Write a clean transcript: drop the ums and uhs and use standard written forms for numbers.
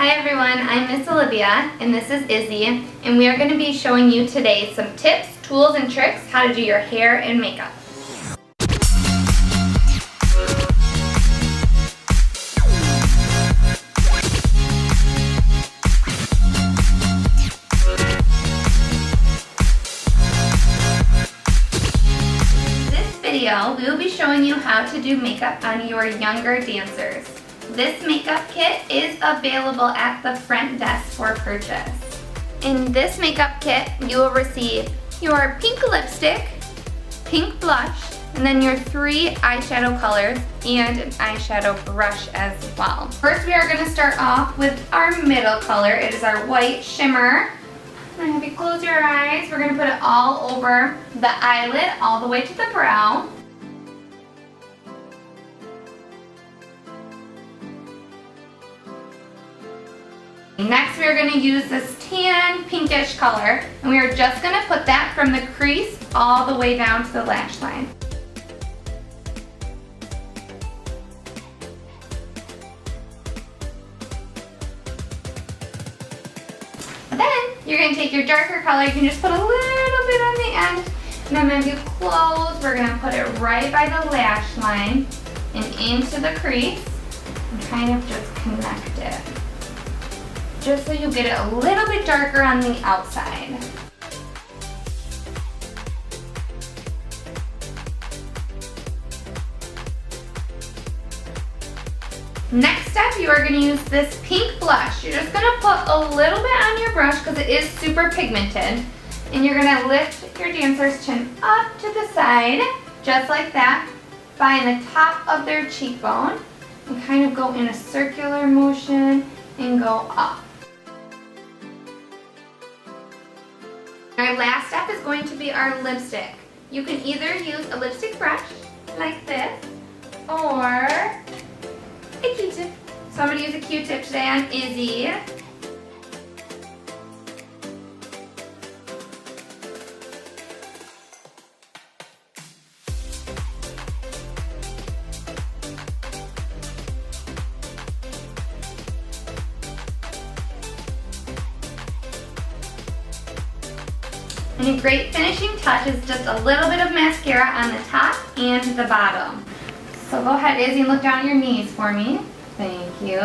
Hi everyone, I'm Miss Olivia and this is Izzy, and we are going to be showing you today some tips, tools, and tricks how to do your hair and makeup. This video, we will be showing you how to do makeup on your younger dancers. This makeup kit is available at the front desk for purchase. In this makeup kit, you will receive your pink lipstick, pink blush, and then your 3 eyeshadow colors and an eyeshadow brush as well. First, we are going to start off with our middle color. It is our white shimmer. I'm going to have you close your eyes. We're going to put it all over the eyelid, all the way to the brow. Next, we are going to use this tan pinkish color, and we are just going to put that from the crease all the way down to the lash line. Then, you're going to take your darker color, you can just put a little bit on the end, and then as you close, we're going to put it right by the lash line and into the crease, and kind of just connect it, just so you get it a little bit darker on the outside. Next step, you are going to use this pink blush. You're just going to put a little bit on your brush because it is super pigmented. And you're going to lift your dancer's chin up to the side, just like that. Find the top of their cheekbone and kind of go in a circular motion and go up. Our last step is going to be our lipstick. You can either use a lipstick brush like this or a Q-tip. So I'm going to use a Q-tip today on Izzy. And a great finishing touch is just a little bit of mascara on the top and the bottom. So go ahead, Izzy, and look down at your knees for me. Thank you.